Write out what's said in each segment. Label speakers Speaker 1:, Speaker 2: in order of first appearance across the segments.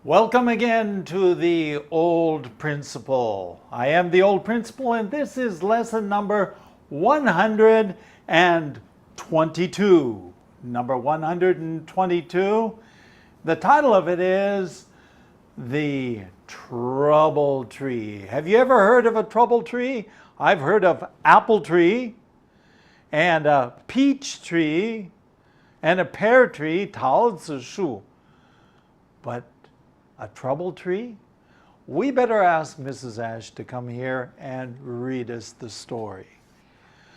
Speaker 1: Welcome again to the Old Principle. I am the Old Principle, and this is lesson number 122. Number 122. The title of it is The Trouble Tree. Have you ever heard of a trouble tree? I've heard of apple tree, and a peach tree, and a pear tree, 桃子树. But a trouble tree? We better ask Mrs. Ash to come here and read us the story.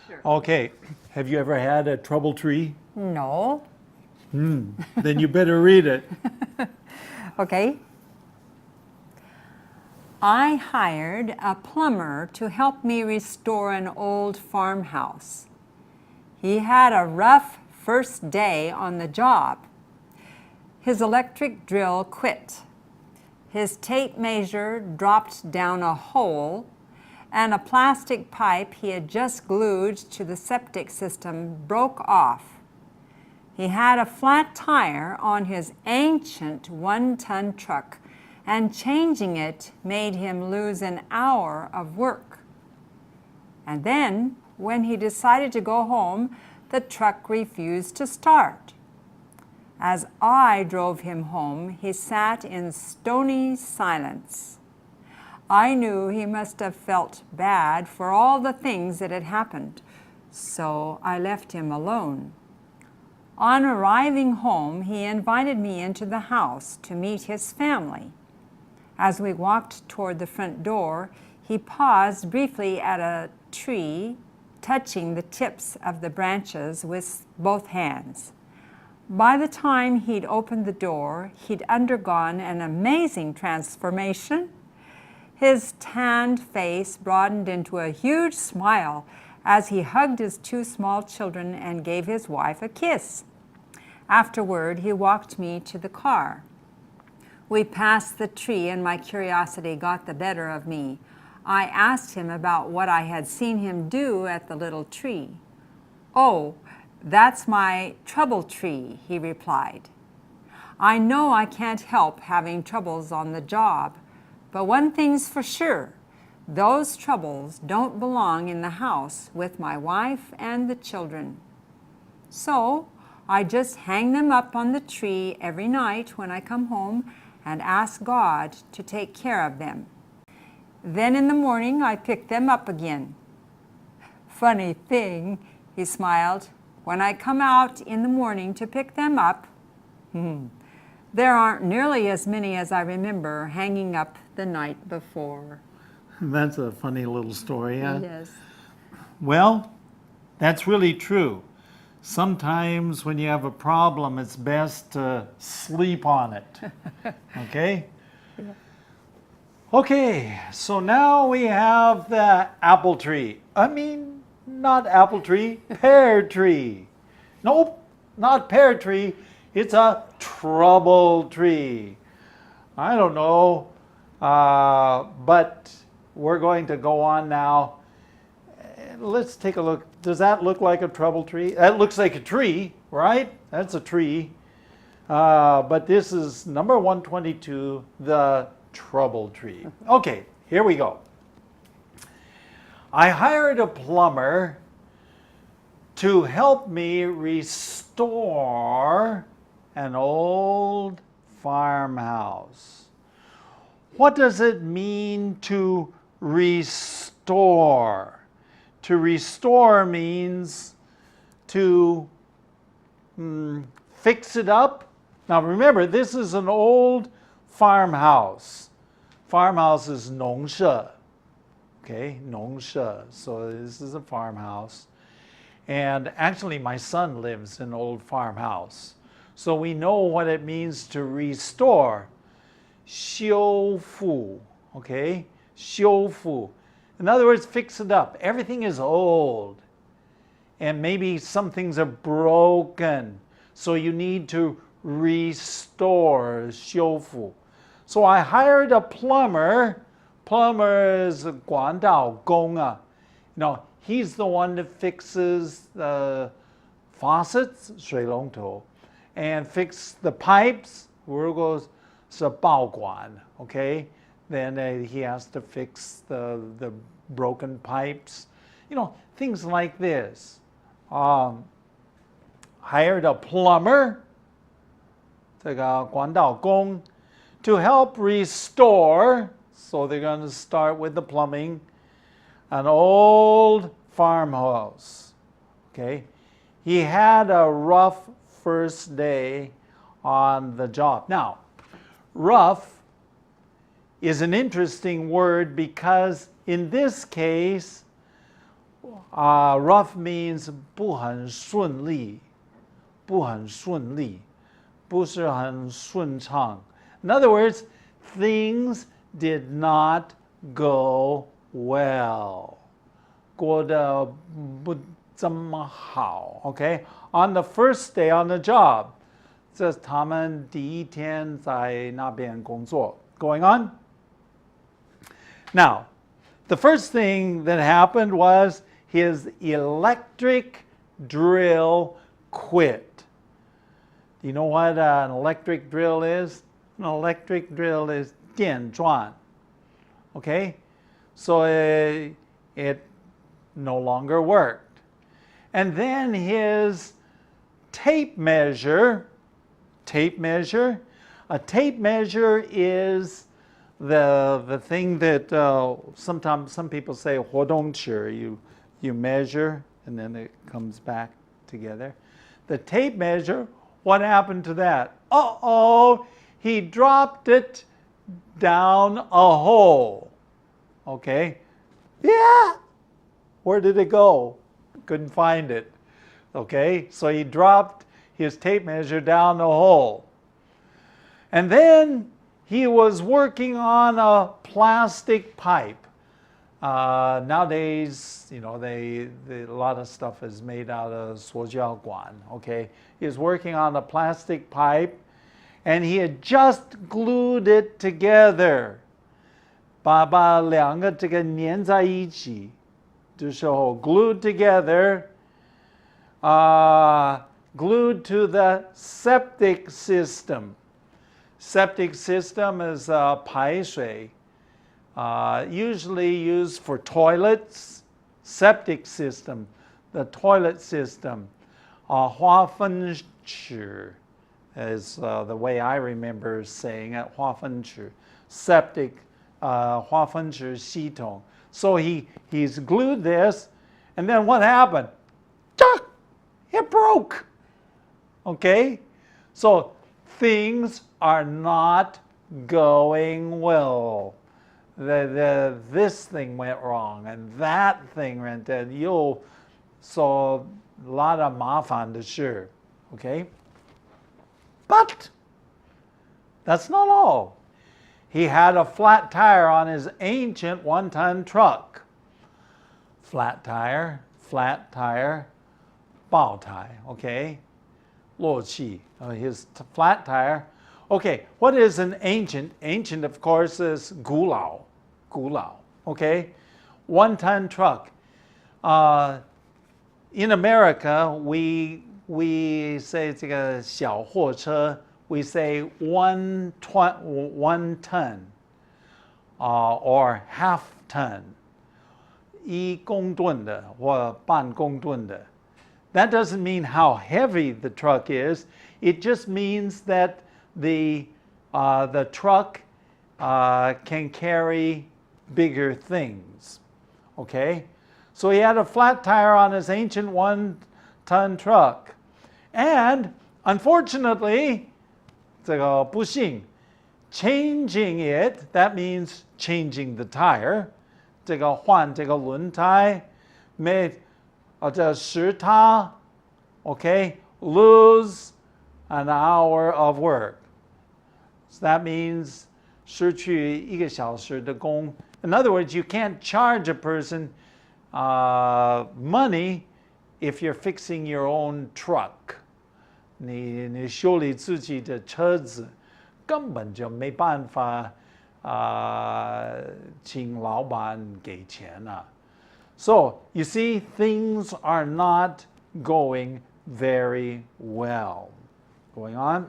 Speaker 2: Sure.
Speaker 1: Okay, have you ever had a trouble tree?
Speaker 2: No.
Speaker 1: Then you better read it.
Speaker 2: Okay. I hired a plumber to help me restore an old farmhouse. He had a rough first day on the job. His electric drill quit. His tape measure dropped down a hole, and a plastic pipe he had just glued to the septic system broke off. He had a flat tire on his ancient one-ton truck, and changing it made him lose an hour of work. And then, when he decided to go home, the truck refused to start. As I drove him home, he sat in stony silence. I knew he must have felt bad for all the things that had happened, so I left him alone. On arriving home, he invited me into the house to meet his family. As we walked toward the front door, he paused briefly at a tree, touching the tips of the branches with both hands. By the time he'd opened the door, he'd undergone an amazing transformation. His tanned face broadened into a huge smile as he hugged his two small children and gave his wife a kiss. Afterward, he walked me to the car. We passed the tree, and my curiosity got the better of me. I asked him about what I had seen him do at the little tree. "Oh, that's my trouble tree," he replied. "I know I can't help having troubles on the job, but one thing's for sure, those troubles don't belong in the house with my wife and the children. So I just hang them up on the tree every night when I come home and ask God to take care of them. Then in the morning I pick them up again. Funny thing," he smiled, "when I come out in the morning to pick them up, there aren't nearly as many as I remember hanging up the night before."
Speaker 1: That's a funny little story, huh?
Speaker 2: Yes.
Speaker 1: Well, that's really true. Sometimes when you have a problem, it's best to sleep on it. Okay?
Speaker 2: Yeah.
Speaker 1: Okay, so now we have the apple tree. Not apple tree, pear tree. Nope, not pear tree. It's a trouble tree. I don't know, but we're going to go on now. Let's take a look. Does that look like a trouble tree? That looks like a tree, right? That's a tree. But this is number 122, the trouble tree. Okay, here we go. I hired a plumber to help me restore an old farmhouse. What does it mean to restore? To restore means to fix it up. Now remember, this is an old farmhouse. Farmhouse is 农舍. Okay, 农舍. So this is a farmhouse. And actually my son lives in an old farmhouse. So we know what it means to restore. 修复. Okay, 修复. In other words, fix it up. Everything is old. And maybe some things are broken. So you need to restore, 修复. So I hired a plumber. Plumber is 管道工啊. He's the one that fixes the faucets, 水龙头, and fix the pipes, 如果是保管, okay? Then he has to fix the broken pipes. You know, things like this. Hired a plumber, 这个管道工, to help restore, so they're going to start with the plumbing, an old farmhouse. Okay? He had a rough first day on the job. Now, rough is an interesting word because in this case, rough means 不很顺利,不很顺利,不是很顺畅. In other words, things did not go well. 过得不这么好, okay? On the first day on the job. 这是他们第一天在那边工作. Going on? Now, the first thing that happened was his electric drill quit. Do you know what an electric drill is? An electric drill is 电钻. Okay? So it no longer worked. And then his tape measure, a tape measure is the thing that sometimes some people say 活动尺, you measure and then it comes back together. The tape measure, what happened to that? Uh-oh, he dropped it down a hole. Okay? Yeah. Where did it go? Couldn't find it. Okay? So he dropped his tape measure down the hole. And then he was working on a plastic pipe. Nowadays, you know, a lot of stuff is made out of 塑胶管. Okay? He was working on a plastic pipe and he had just glued it together. 把两个这个粘在一起的时候 glued together, glued to the septic system. Septic system is 排水, usually used for toilets. Septic system, the toilet system. 化粪池 is the way I remember saying it. 化粪池, septic, 化粪池系统. So he's glued this, and then what happened? It broke. Okay? So things are not going well. This thing went wrong, and that thing went dead. So a lot of 麻烦的事. Okay? But that's not all. He had a flat tire on his ancient one-ton truck. Flat tire, 爆胎, okay? 漏气, his flat tire. Okay, what is an ancient? Ancient, of course, is 古老, okay? One-ton truck. In America, we say 这个小货车, we say one ton or half ton, 1公吨的或半公吨的. That doesn't mean how heavy the truck is. It just means that the truck can carry bigger things. Okay? So he had a flat tire on his ancient one-ton truck. And unfortunately, 这个不幸, changing it, that means changing the tire. 这个换这个轮胎,这使他, okay, lose an hour of work. So that means 失去1个小时的工. In other words, you can't charge a person money if you're fixing your own truck. 你修理自己的车子根本就没办法请老板给钱啊. So, you see, things are not going very well. Going on.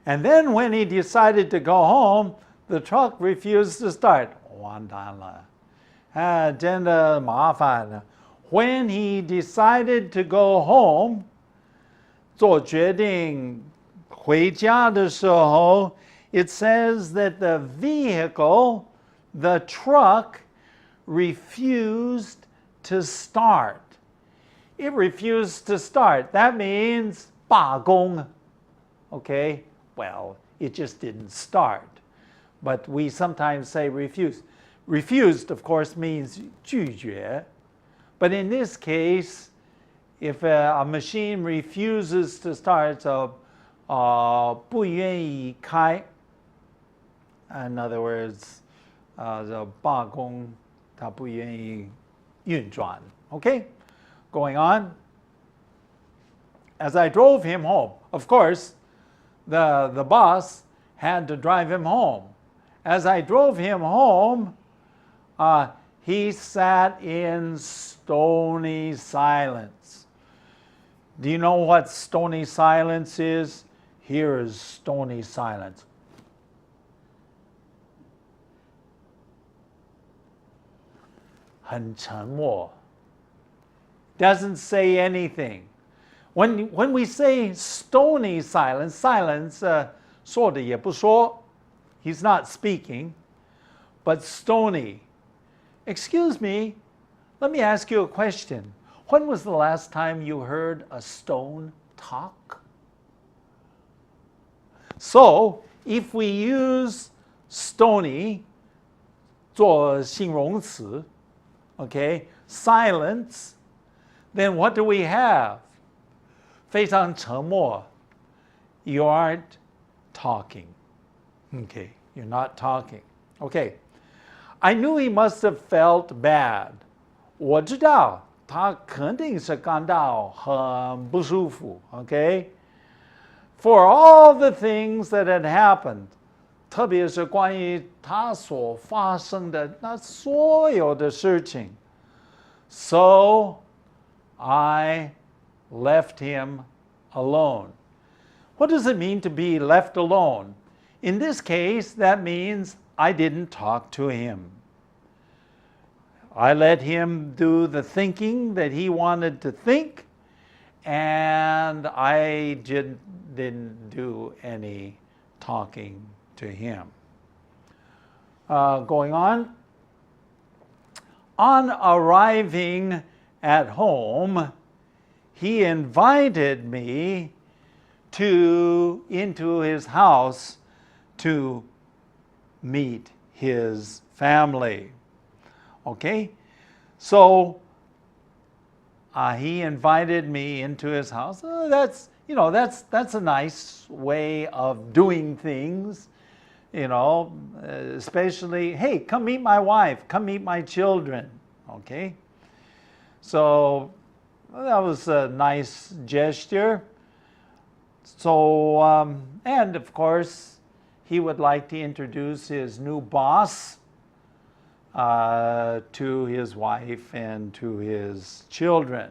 Speaker 1: And then when he decided to go home, the truck refused to start. 完蛋了，真的麻烦了。When he decided to go home, 做决定回家的时候 it says that the vehicle, the truck, refused to start. It refused to start. That means 罢工. Okay? Well, it just didn't start. But we sometimes say refused. Refused, of course, means 拒绝. But in this case, if a machine refuses to start, so 不愿意开, in other words, 罢工，它不愿意运转. Okay? Going on. As I drove him home, of course, the boss had to drive him home. As I drove him home, he sat in stony silence. Do you know what stony silence is? Here is stony silence. 很沉默. Doesn't say anything. When we say stony silence, silence, 说的也不说, he's not speaking, but stony. Excuse me, let me ask you a question. When was the last time you heard a stone talk? So, if we use stony 做形容词, okay, silence, then what do we have? 非常沉默. You aren't talking. Okay, you're not talking. Okay. I knew he must have felt bad. 我知道他肯定是感到很不舒服. Okay? For all the things that had happened, 特别是关于他所发生的那所有的事情. So, I left him alone. What does it mean to be left alone? In this case, that means I didn't talk to him. I let him do the thinking that he wanted to think, and I didn't do any talking to him. Going on. On arriving at home, he invited me into his house to meet his family. Okay? So he invited me into his house. That's a nice way of doing things. Especially, hey, come meet my wife, come meet my children. Okay? So that was a nice gesture. So, and of course, he would like to introduce his new boss to his wife and to his children.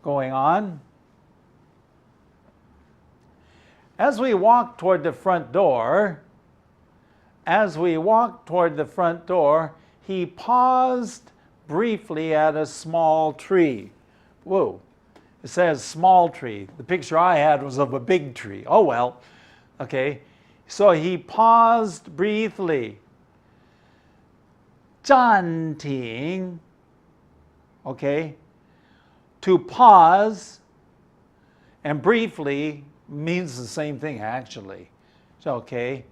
Speaker 1: Going on. As we walked toward the front door, he paused briefly at a small tree. Whoa, it says small tree. The picture I had was of a big tree. Oh well, okay. So he paused briefly. 暂停, okay. To pause and briefly means the same thing actually. So, okay.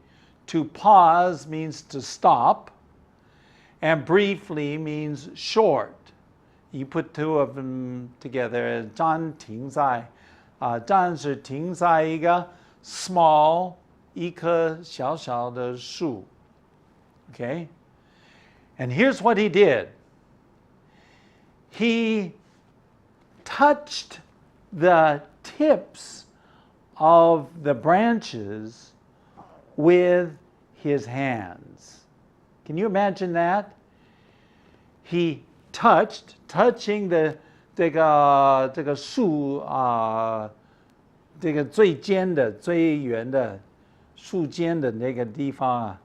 Speaker 1: To pause means to stop, and briefly means short. You put two of them together. 暂停在，暂是停在一个 small 一棵小小的树. Okay? And here's what he did. He touched the tips of the branches with his hands. Can you imagine that? He touching 这个树这个最尖的、最圆的树尖的那个地方啊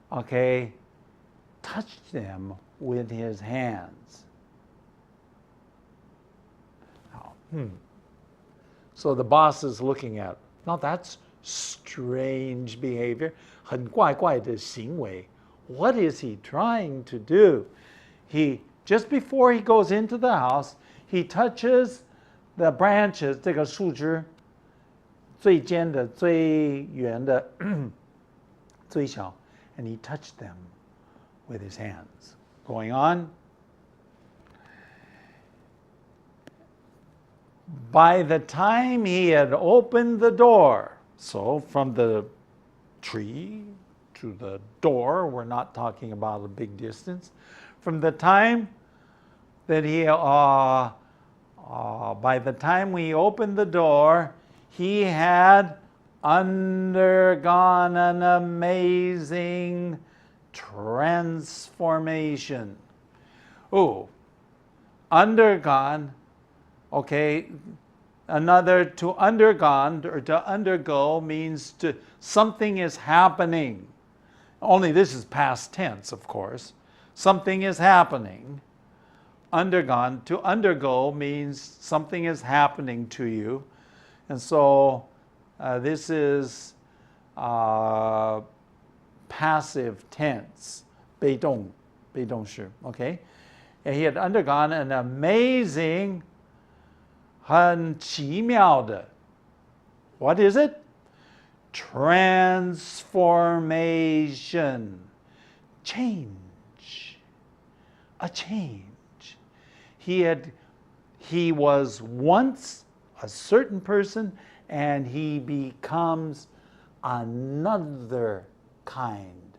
Speaker 1: ，OK, touch them with his hands. 好，So the boss is looking at, now that's strange behavior, 很怪怪的行为。What is he trying to do? Just before he goes into the house, he touches the branches, 这个树枝最尖的、最圆的、最小 and he touched them with his hands. Going on. By the time he had opened the door, so from the tree to the door, we're not talking about a big distance. From the time that by the time we opened the door, he had undergone an amazing transformation. Oh, undergone, okay, to undergone or to undergo means something is happening. Only this is past tense, of course. Something is happening. Undergone, to undergo means something is happening to you. And so this is passive tense, 被动式, okay? And he had undergone an amazing, 很奇妙的, what is it? Transformation, change, a change. He was once a certain person and he becomes another kind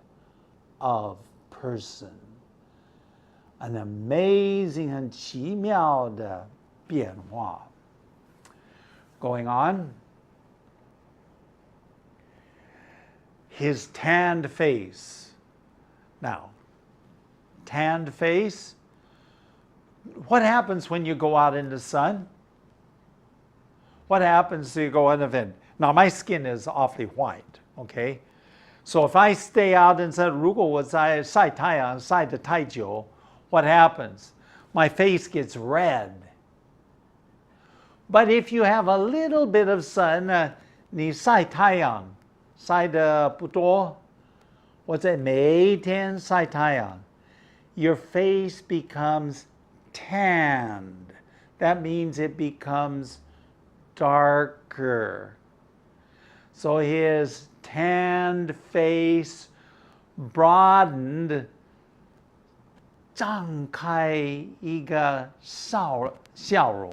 Speaker 1: of person. An amazing 很奇妙的变化. Going on. His tanned face. Now, tanned face. What happens when you go out in the sun? What happens if you go in the event? Now, my skin is awfully white, okay? So if I stay out and say, 如果我在晒太阳晒得太久, what happens? My face gets red. But if you have a little bit of sun, 你晒太阳晒得不多，或者每天晒太阳, your face becomes tanned. That means it becomes darker. So his tanned face broadened, 张开一个笑容,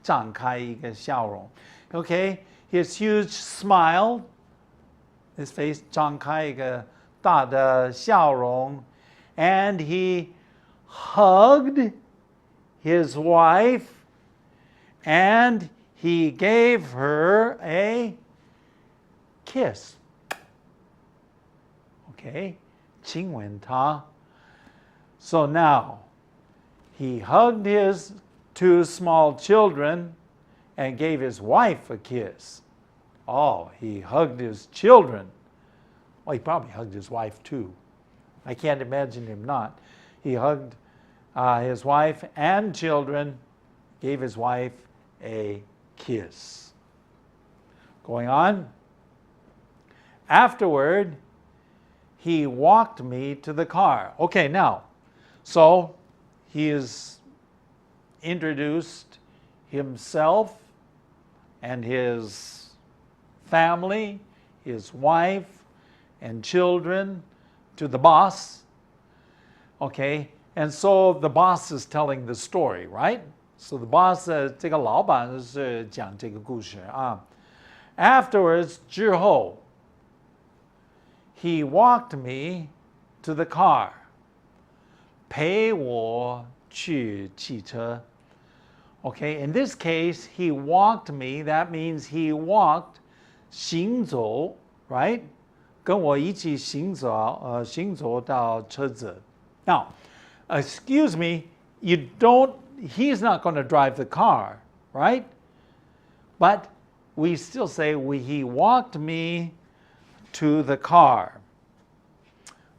Speaker 1: 张开一个笑容. Okay, his huge smile, his face 张开一个大的笑容, and he hugged his wife and he gave her a kiss. Okay, 亲吻她. So now, he hugged his two small children and gave his wife a kiss. Oh, he hugged his children. Well, he probably hugged his wife too. I can't imagine him not. He hugged his wife and children, gave his wife a kiss. Going on. Afterward, he walked me to the car. Okay, now, so he has introduced himself and his family, his wife and children to the boss. Okay, and so the boss is telling the story, right? So the boss, 这个老板是讲这个故事啊. Afterwards, 之后, he walked me to the car. 陪我去汽车. Okay, in this case, he walked me. That means he walked 行走, right? 跟我一起行走到车子. Now, excuse me, he's not going to drive the car, right? But we still say he walked me to the car.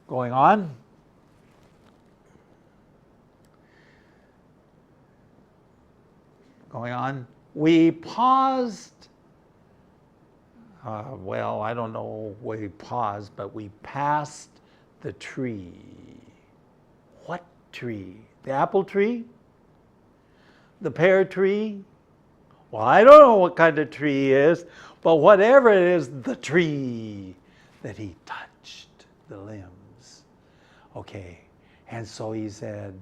Speaker 1: Going on. Going on. We paused. Well, I don't know where we paused, but we passed the tree. What tree? The apple tree? The pear tree? Well, I don't know what kind of tree it is, but whatever it is, the tree that he touched, the limbs. Okay, and so he said,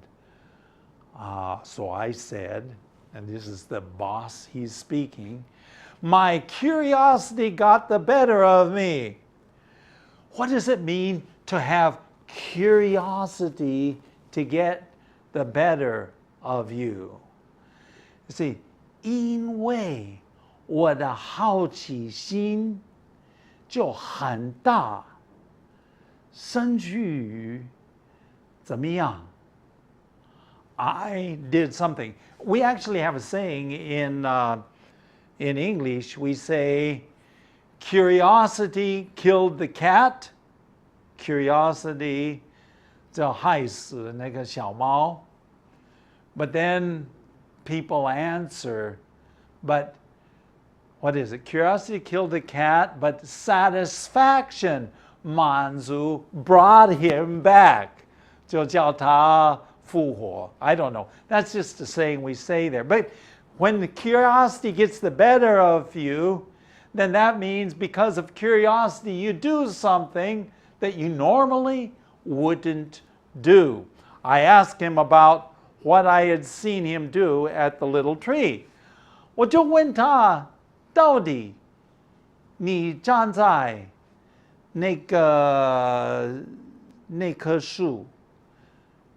Speaker 1: so I said, and this is the boss, he's speaking, my curiosity got the better of me. What does it mean to have curiosity to get the better of you? You see, 因为我的好奇心就很大，甚至于怎么样？ I did something. We actually have a saying in English. We say, curiosity killed the cat. Curiosity 就害死那个小猫. But then people answer, but what is it? Curiosity killed the cat, but satisfaction, 满足, brought him back. 就叫他复活. I don't know. That's just a saying we say there. But when the curiosity gets the better of you, then that means because of curiosity you do something that you normally wouldn't do. I asked him about what I had seen him do at the little tree. 我就问他，到底你站在那棵树，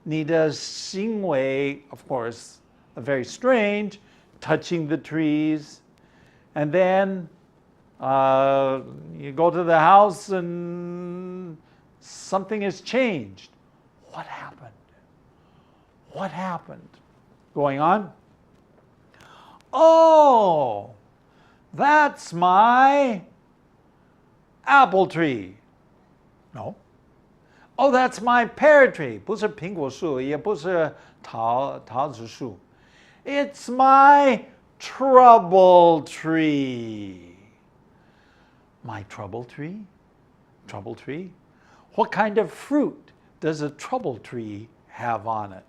Speaker 1: 你的行为, of course, very strange, touching the trees, and then you go to the house and something has changed. What happened? What happened? Going on. Oh, that's my apple tree. No. Oh, that's my pear tree. 不是苹果树，也不是桃子树. It's my trouble tree. My trouble tree? Trouble tree? What kind of fruit does a trouble tree have on it?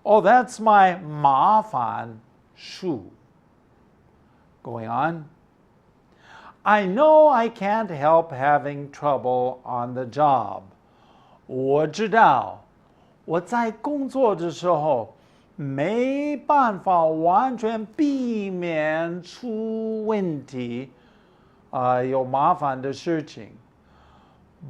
Speaker 1: Oh, that's my 麻烦树. Going on. I know I can't help having trouble on the job. 我知道我在工作的时候没办法完全避免出问题，有麻烦的事情。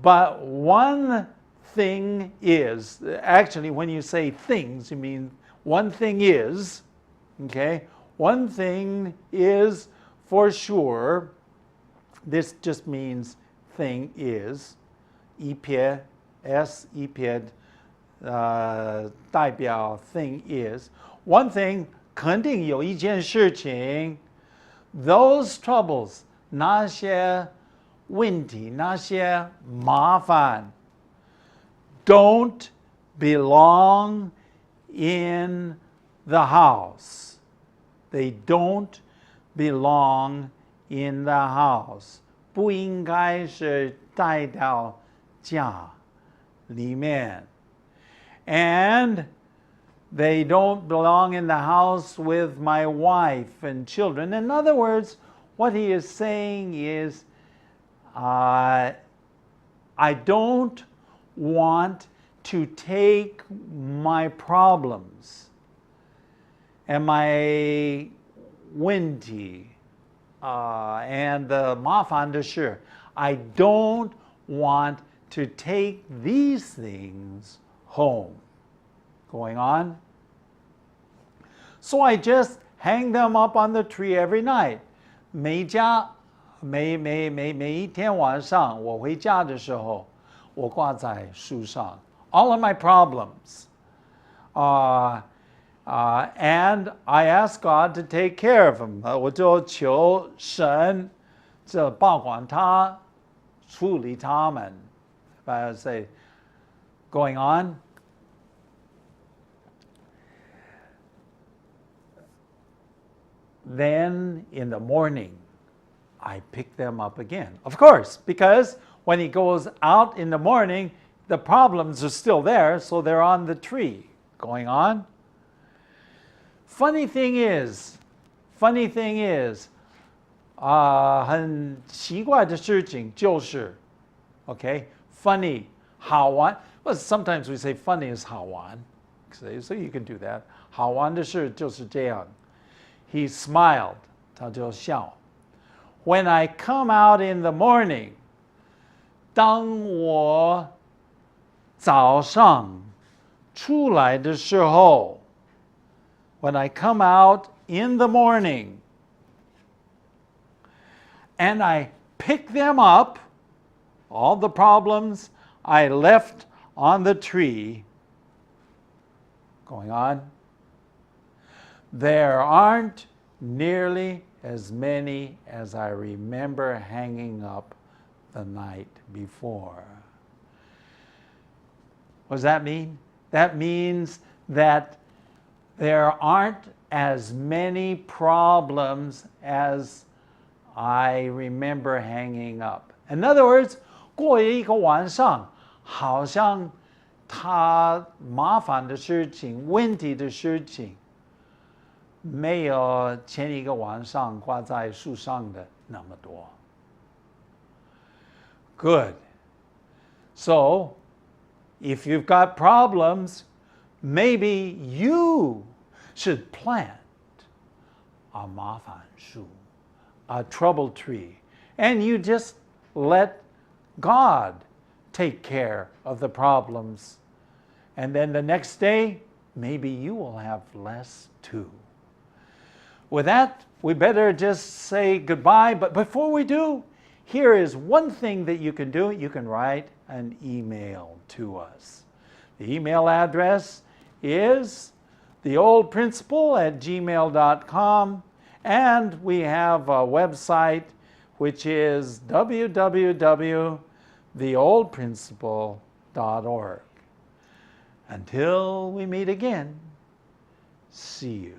Speaker 1: But one thing is, actually when you say things, you mean one thing is, okay? One thing is for sure, this just means thing is, 一撇 S 一撇代表 thing is. One thing 肯定有一件事情 those troubles 那些问题那些麻烦 don't belong in the house. They don't belong in the house. 不应该是带到家里面. And they don't belong in the house with my wife and children. In other words, what he is saying is, I don't want to take my problems and my 问题 and the 麻烦的事. I don't want to take these things home. Going on. So I just hang them up on the tree every night. 每一天晚上我回家的时候，我挂在树上。All of my problems. And I asked God to take care of them. 我就求神这保管他，处理他们。If I say, going on. Then in the morning, I pick them up again. Of course, because when he goes out in the morning, the problems are still there, so they're on the tree. Going on. Funny thing is, 很奇怪的事情就是 okay, funny, 好玩. Well, sometimes we say funny is 好玩, so you can do that. 好玩的事就是这样. He smiled, 他就笑. When I come out in the morning, 当我早上出来的时候, when I come out in the morning, and I pick them up, all the problems I left on the tree, going on, there aren't nearly as many as I remember hanging up the night before. What does that mean? That means that there aren't as many problems as I remember hanging up. In other words, 过一个晚上，好像他麻烦的事情、问题的事情，没有前一个晚上挂在树上的那么多。Good. So, if you've got problems, maybe you should plant a 麻烦树, a trouble tree, and you just let God take care of the problems. And then the next day, maybe you will have less too. With that, we better just say goodbye. But before we do, here is one thing that you can do. You can write an email to us. The email address is theoldprinciple@gmail.com, and we have a website which is www.theoldprinciple.org. Until we meet again, see you.